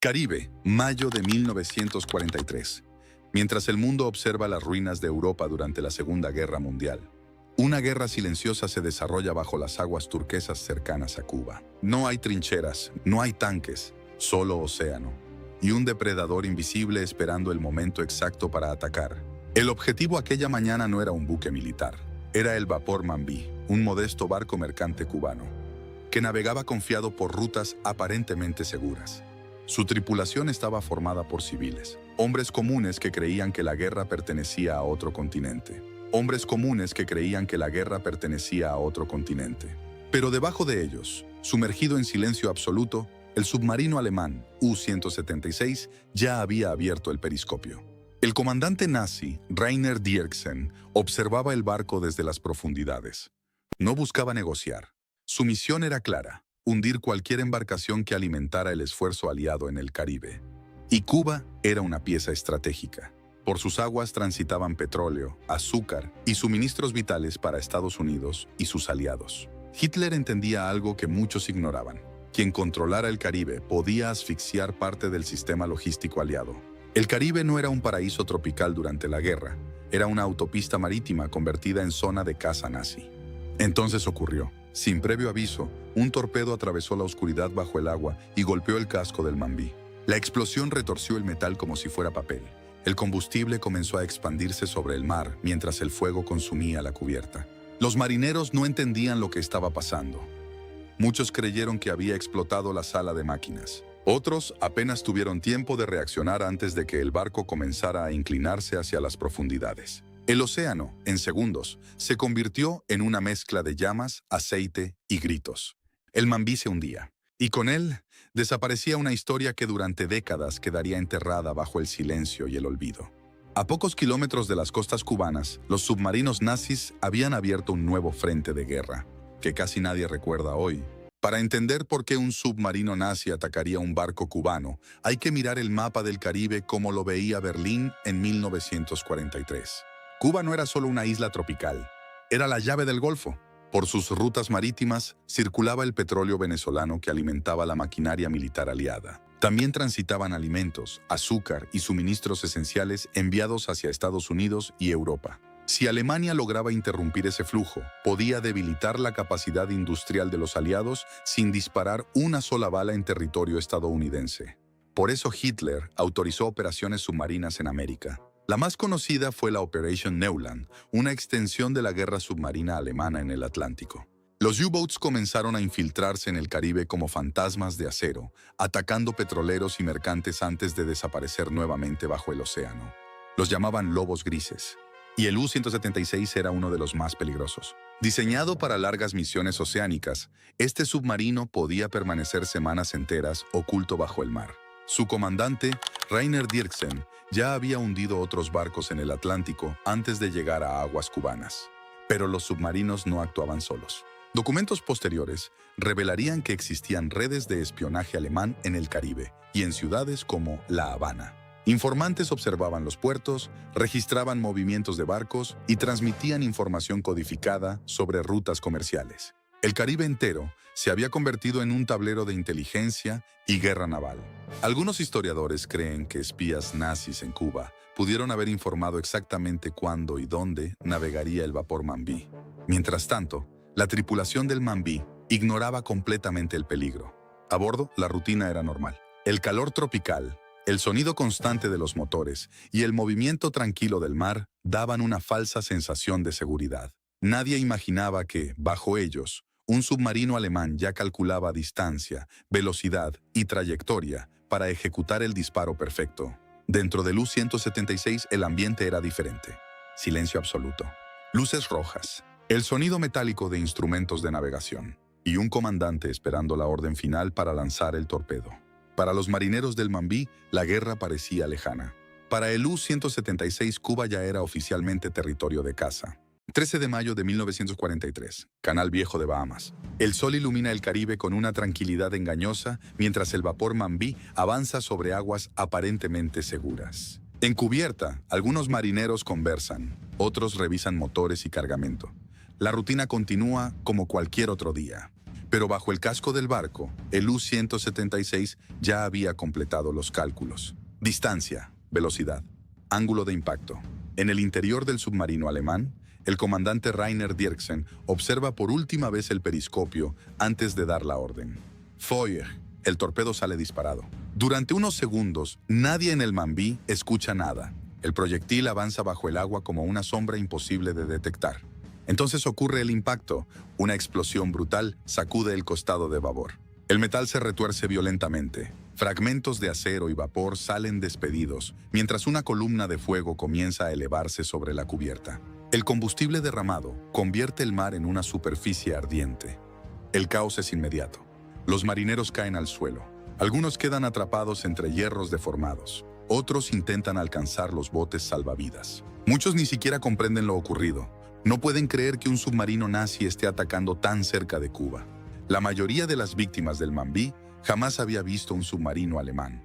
Caribe, mayo de 1943. Mientras el mundo observa las ruinas de Europa durante la Segunda Guerra Mundial, una guerra silenciosa se desarrolla bajo las aguas turquesas cercanas a Cuba. No hay trincheras, no hay tanques, solo océano, y un depredador invisible esperando el momento exacto para atacar. El objetivo aquella mañana no era un buque militar, era el vapor Mambí, un modesto barco mercante cubano, que navegaba confiado por rutas aparentemente seguras. Su tripulación estaba formada por civiles, hombres comunes que creían que la guerra pertenecía a otro continente. Hombres comunes que creían que la guerra pertenecía a otro continente. Pero debajo de ellos, sumergido en silencio absoluto, el submarino alemán U-176 ya había abierto el periscopio. El comandante nazi, Rainer Dierksen, observaba el barco desde las profundidades. No buscaba negociar. Su misión era clara: hundir cualquier embarcación que alimentara el esfuerzo aliado en el Caribe. Y Cuba era una pieza estratégica. Por sus aguas transitaban petróleo, azúcar y suministros vitales para Estados Unidos y sus aliados. Hitler entendía algo que muchos ignoraban: quien controlara el Caribe podía asfixiar parte del sistema logístico aliado. El Caribe no era un paraíso tropical durante la guerra, era una autopista marítima convertida en zona de caza nazi. Entonces ocurrió. Sin previo aviso, un torpedo atravesó la oscuridad bajo el agua y golpeó el casco del Mambí. La explosión retorció el metal como si fuera papel. El combustible comenzó a expandirse sobre el mar mientras el fuego consumía la cubierta. Los marineros no entendían lo que estaba pasando. Muchos creyeron que había explotado la sala de máquinas. Otros apenas tuvieron tiempo de reaccionar antes de que el barco comenzara a inclinarse hacia las profundidades. El océano, en segundos, se convirtió en una mezcla de llamas, aceite y gritos. El Mambí se hundía, y con él desaparecía una historia que durante décadas quedaría enterrada bajo el silencio y el olvido. A pocos kilómetros de las costas cubanas, los submarinos nazis habían abierto un nuevo frente de guerra, que casi nadie recuerda hoy. Para entender por qué un submarino nazi atacaría un barco cubano, hay que mirar el mapa del Caribe como lo veía Berlín en 1943. Cuba no era solo una isla tropical, era la llave del Golfo. Por sus rutas marítimas circulaba el petróleo venezolano que alimentaba la maquinaria militar aliada. También transitaban alimentos, azúcar y suministros esenciales enviados hacia Estados Unidos y Europa. Si Alemania lograba interrumpir ese flujo, podía debilitar la capacidad industrial de los aliados sin disparar una sola bala en territorio estadounidense. Por eso Hitler autorizó operaciones submarinas en América. La más conocida fue la Operation Neuland, una extensión de la guerra submarina alemana en el Atlántico. Los U-boats comenzaron a infiltrarse en el Caribe como fantasmas de acero, atacando petroleros y mercantes antes de desaparecer nuevamente bajo el océano. Los llamaban lobos grises, y el U-176 era uno de los más peligrosos. Diseñado para largas misiones oceánicas, este submarino podía permanecer semanas enteras oculto bajo el mar. Su comandante, Rainer Dierksen, ya había hundido otros barcos en el Atlántico antes de llegar a aguas cubanas. Pero los submarinos no actuaban solos. Documentos posteriores revelarían que existían redes de espionaje alemán en el Caribe y en ciudades como La Habana. Informantes observaban los puertos, registraban movimientos de barcos y transmitían información codificada sobre rutas comerciales. El Caribe entero se había convertido en un tablero de inteligencia y guerra naval. Algunos historiadores creen que espías nazis en Cuba pudieron haber informado exactamente cuándo y dónde navegaría el vapor Mambí. Mientras tanto, la tripulación del Mambí ignoraba completamente el peligro. A bordo, la rutina era normal. El calor tropical, el sonido constante de los motores y el movimiento tranquilo del mar daban una falsa sensación de seguridad. Nadie imaginaba que, bajo ellos, un submarino alemán ya calculaba distancia, velocidad y trayectoria para ejecutar el disparo perfecto. Dentro del U-176 el ambiente era diferente. Silencio absoluto. Luces rojas. El sonido metálico de instrumentos de navegación. Y un comandante esperando la orden final para lanzar el torpedo. Para los marineros del Mambí, la guerra parecía lejana. Para el U-176, Cuba ya era oficialmente territorio de caza. 13 de mayo de 1943, Canal Viejo de Bahamas. El sol ilumina el Caribe con una tranquilidad engañosa mientras el vapor Mambí avanza sobre aguas aparentemente seguras. En cubierta, algunos marineros conversan, otros revisan motores y cargamento. La rutina continúa como cualquier otro día. Pero bajo el casco del barco, el U-176 ya había completado los cálculos. Distancia, velocidad, ángulo de impacto. En el interior del submarino alemán, el comandante Rainer Dierksen observa por última vez el periscopio antes de dar la orden. Feuer, el torpedo sale disparado. Durante unos segundos, nadie en el Mambí escucha nada. El proyectil avanza bajo el agua como una sombra imposible de detectar. Entonces ocurre el impacto. Una explosión brutal sacude el costado de babor. El metal se retuerce violentamente. Fragmentos de acero y vapor salen despedidos, mientras una columna de fuego comienza a elevarse sobre la cubierta. El combustible derramado convierte el mar en una superficie ardiente. El caos es inmediato. Los marineros caen al suelo. Algunos quedan atrapados entre hierros deformados. Otros intentan alcanzar los botes salvavidas. Muchos ni siquiera comprenden lo ocurrido. No pueden creer que un submarino nazi esté atacando tan cerca de Cuba. La mayoría de las víctimas del Mambí jamás había visto un submarino alemán.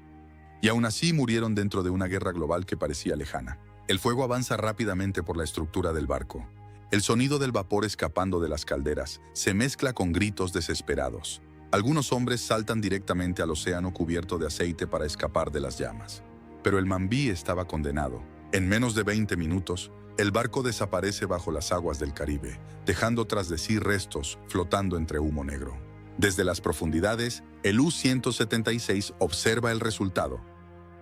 Y aún así murieron dentro de una guerra global que parecía lejana. El fuego avanza rápidamente por la estructura del barco. El sonido del vapor escapando de las calderas se mezcla con gritos desesperados. Algunos hombres saltan directamente al océano cubierto de aceite para escapar de las llamas. Pero el Mambí estaba condenado. En menos de 20 minutos, el barco desaparece bajo las aguas del Caribe, dejando tras de sí restos flotando entre humo negro. Desde las profundidades, el U-176 observa el resultado.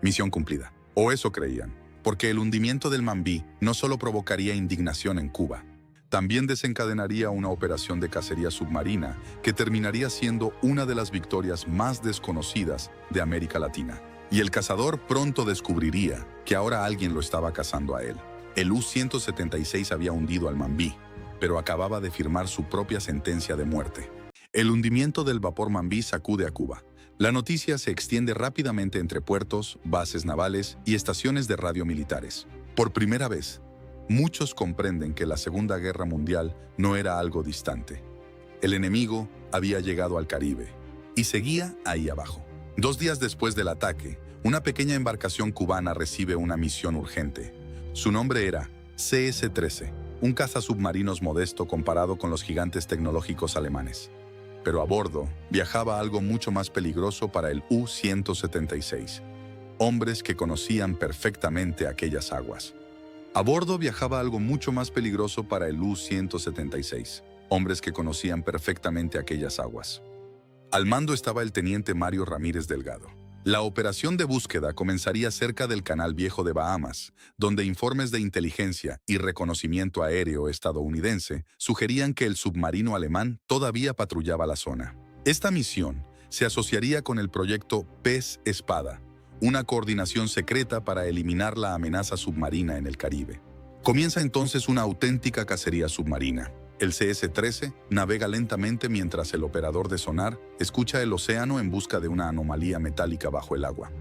Misión cumplida. O eso creían, porque el hundimiento del Mambí no solo provocaría indignación en Cuba, también desencadenaría una operación de cacería submarina que terminaría siendo una de las victorias más desconocidas de América Latina. Y el cazador pronto descubriría que ahora alguien lo estaba cazando a él. El U-176 había hundido al Mambí, pero acababa de firmar su propia sentencia de muerte. El hundimiento del vapor Mambí sacude a Cuba. La noticia se extiende rápidamente entre puertos, bases navales y estaciones de radio militares. Por primera vez, muchos comprenden que la Segunda Guerra Mundial no era algo distante. El enemigo había llegado al Caribe y seguía ahí abajo. 2 días después del ataque, una pequeña embarcación cubana recibe una misión urgente. Su nombre era CS-13, un cazasubmarinos modesto comparado con los gigantes tecnológicos alemanes. Pero a bordo viajaba algo mucho más peligroso para el U-176. Hombres que conocían perfectamente aquellas aguas. A bordo viajaba algo mucho más peligroso para el U-176. Hombres que conocían perfectamente aquellas aguas. Al mando estaba el teniente Mario Ramírez Delgado. La operación de búsqueda comenzaría cerca del Canal Viejo de Bahamas, donde informes de inteligencia y reconocimiento aéreo estadounidense sugerían que el submarino alemán todavía patrullaba la zona. Esta misión se asociaría con el proyecto Pez Espada, una coordinación secreta para eliminar la amenaza submarina en el Caribe. Comienza entonces una auténtica cacería submarina. El CS-13 navega lentamente mientras el operador de sonar escucha el océano en busca de una anomalía metálica bajo el agua.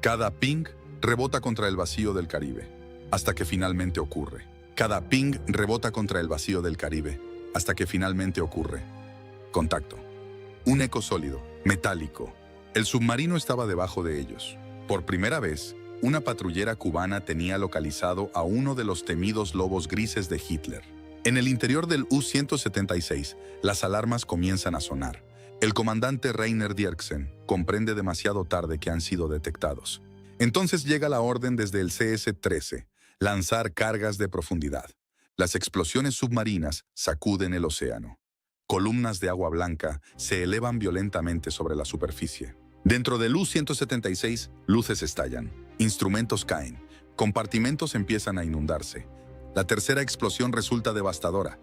Cada ping rebota contra el vacío del Caribe, hasta que finalmente ocurre. Cada ping rebota contra el vacío del Caribe, hasta que finalmente ocurre. Contacto. Un eco sólido, metálico. El submarino estaba debajo de ellos. Por primera vez, una patrullera cubana tenía localizado a uno de los temidos lobos grises de Hitler. En el interior del U-176, las alarmas comienzan a sonar. El comandante Rainer Dierksen comprende demasiado tarde que han sido detectados. Entonces llega la orden desde el CS-13, lanzar cargas de profundidad. Las explosiones submarinas sacuden el océano. Columnas de agua blanca se elevan violentamente sobre la superficie. Dentro del U-176, luces estallan, instrumentos caen, compartimentos empiezan a inundarse. La tercera explosión resulta devastadora.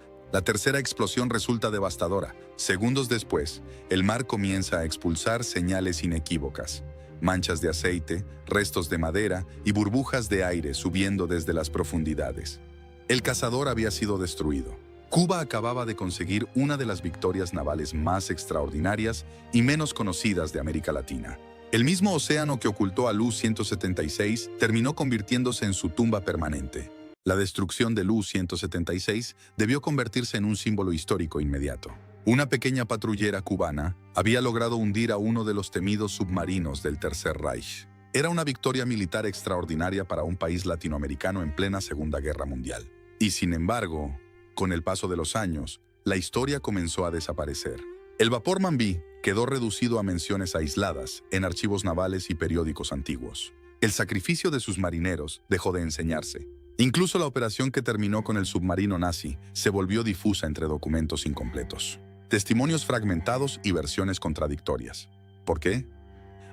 Segundos después, el mar comienza a expulsar señales inequívocas. Manchas de aceite, restos de madera y burbujas de aire subiendo desde las profundidades. El cazador había sido destruido. Cuba acababa de conseguir una de las victorias navales más extraordinarias y menos conocidas de América Latina. El mismo océano que ocultó al U-176 terminó convirtiéndose en su tumba permanente. La destrucción del U-176 debió convertirse en un símbolo histórico inmediato. Una pequeña patrullera cubana había logrado hundir a uno de los temidos submarinos del Tercer Reich. Era una victoria militar extraordinaria para un país latinoamericano en plena Segunda Guerra Mundial. Y sin embargo, con el paso de los años, la historia comenzó a desaparecer. El vapor Mambí quedó reducido a menciones aisladas en archivos navales y periódicos antiguos. El sacrificio de sus marineros dejó de enseñarse. Incluso la operación que terminó con el submarino nazi se volvió difusa entre documentos incompletos, testimonios fragmentados y versiones contradictorias. ¿Por qué?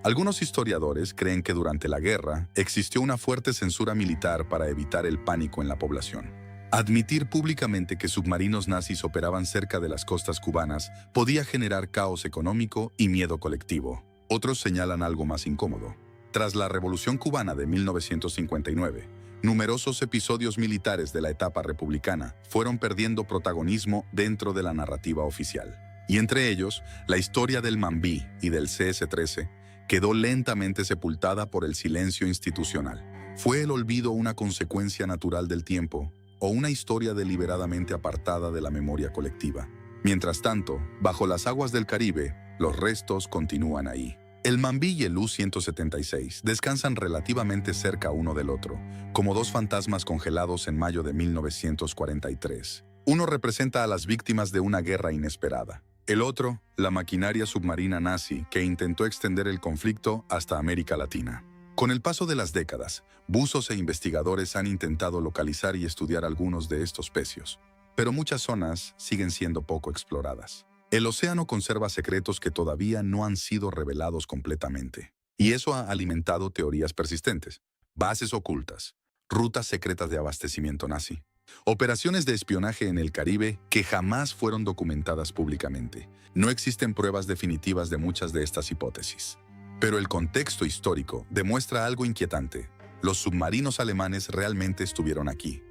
Algunos historiadores creen que durante la guerra existió una fuerte censura militar para evitar el pánico en la población. Admitir públicamente que submarinos nazis operaban cerca de las costas cubanas podía generar caos económico y miedo colectivo. Otros señalan algo más incómodo. Tras la Revolución Cubana de 1959, numerosos episodios militares de la etapa republicana fueron perdiendo protagonismo dentro de la narrativa oficial. Y entre ellos, la historia del Mambí y del CS-13 quedó lentamente sepultada por el silencio institucional. ¿Fue el olvido una consecuencia natural del tiempo o una historia deliberadamente apartada de la memoria colectiva? Mientras tanto, bajo las aguas del Caribe, los restos continúan ahí. El Mambí y el U-176 descansan relativamente cerca uno del otro, como dos fantasmas congelados en mayo de 1943. Uno representa a las víctimas de una guerra inesperada. El otro, la maquinaria submarina nazi que intentó extender el conflicto hasta América Latina. Con el paso de las décadas, buzos e investigadores han intentado localizar y estudiar algunos de estos pecios, pero muchas zonas siguen siendo poco exploradas. El océano conserva secretos que todavía no han sido revelados completamente, y eso ha alimentado teorías persistentes, bases ocultas, rutas secretas de abastecimiento nazi, operaciones de espionaje en el Caribe que jamás fueron documentadas públicamente. No existen pruebas definitivas de muchas de estas hipótesis. Pero el contexto histórico demuestra algo inquietante. Los submarinos alemanes realmente estuvieron aquí,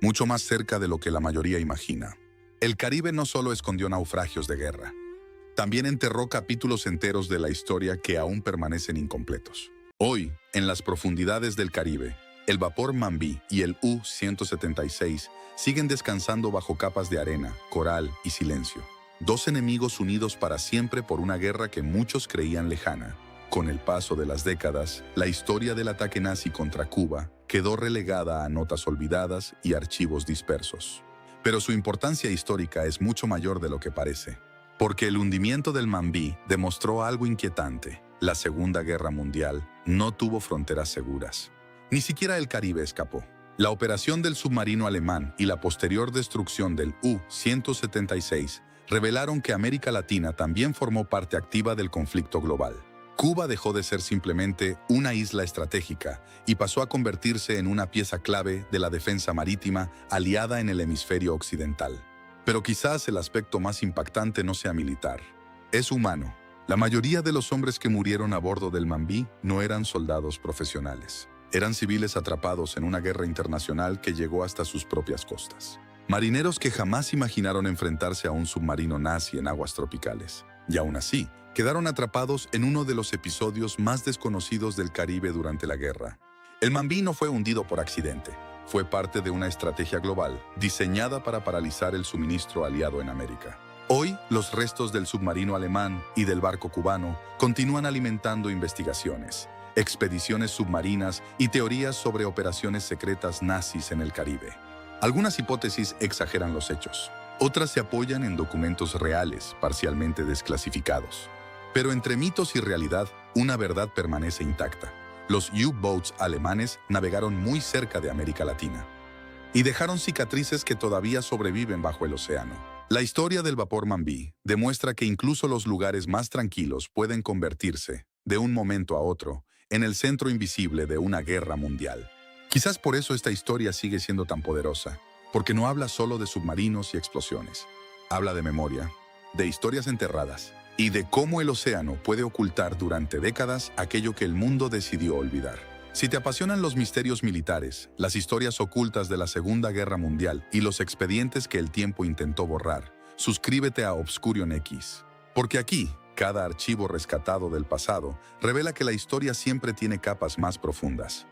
mucho más cerca de lo que la mayoría imagina. El Caribe no solo escondió naufragios de guerra, también enterró capítulos enteros de la historia que aún permanecen incompletos. Hoy, en las profundidades del Caribe, el vapor Mambí y el U-176 siguen descansando bajo capas de arena, coral y silencio. Dos enemigos unidos para siempre por una guerra que muchos creían lejana. Con el paso de las décadas, la historia del ataque nazi contra Cuba quedó relegada a notas olvidadas y archivos dispersos. Pero su importancia histórica es mucho mayor de lo que parece, porque el hundimiento del Mambí demostró algo inquietante. La Segunda Guerra Mundial no tuvo fronteras seguras. Ni siquiera el Caribe escapó. La operación del submarino alemán y la posterior destrucción del U-176 revelaron que América Latina también formó parte activa del conflicto global. Cuba dejó de ser simplemente una isla estratégica y pasó a convertirse en una pieza clave de la defensa marítima aliada en el hemisferio occidental. Pero quizás el aspecto más impactante no sea militar, es humano. La mayoría de los hombres que murieron a bordo del Mambí no eran soldados profesionales. Eran civiles atrapados en una guerra internacional que llegó hasta sus propias costas. Marineros que jamás imaginaron enfrentarse a un submarino nazi en aguas tropicales. Y aún así, quedaron atrapados en uno de los episodios más desconocidos del Caribe durante la guerra. El Mambí no fue hundido por accidente. Fue parte de una estrategia global diseñada para paralizar el suministro aliado en América. Hoy, los restos del submarino alemán y del barco cubano continúan alimentando investigaciones, expediciones submarinas y teorías sobre operaciones secretas nazis en el Caribe. Algunas hipótesis exageran los hechos. Otras se apoyan en documentos reales, parcialmente desclasificados. Pero entre mitos y realidad, una verdad permanece intacta. Los U-boats alemanes navegaron muy cerca de América Latina y dejaron cicatrices que todavía sobreviven bajo el océano. La historia del vapor Mambí demuestra que incluso los lugares más tranquilos pueden convertirse, de un momento a otro, en el centro invisible de una guerra mundial. Quizás por eso esta historia sigue siendo tan poderosa, porque no habla solo de submarinos y explosiones. Habla de memoria, de historias enterradas y de cómo el océano puede ocultar durante décadas aquello que el mundo decidió olvidar. Si te apasionan los misterios militares, las historias ocultas de la Segunda Guerra Mundial y los expedientes que el tiempo intentó borrar, suscríbete a Obscurion X. Porque aquí, cada archivo rescatado del pasado revela que la historia siempre tiene capas más profundas.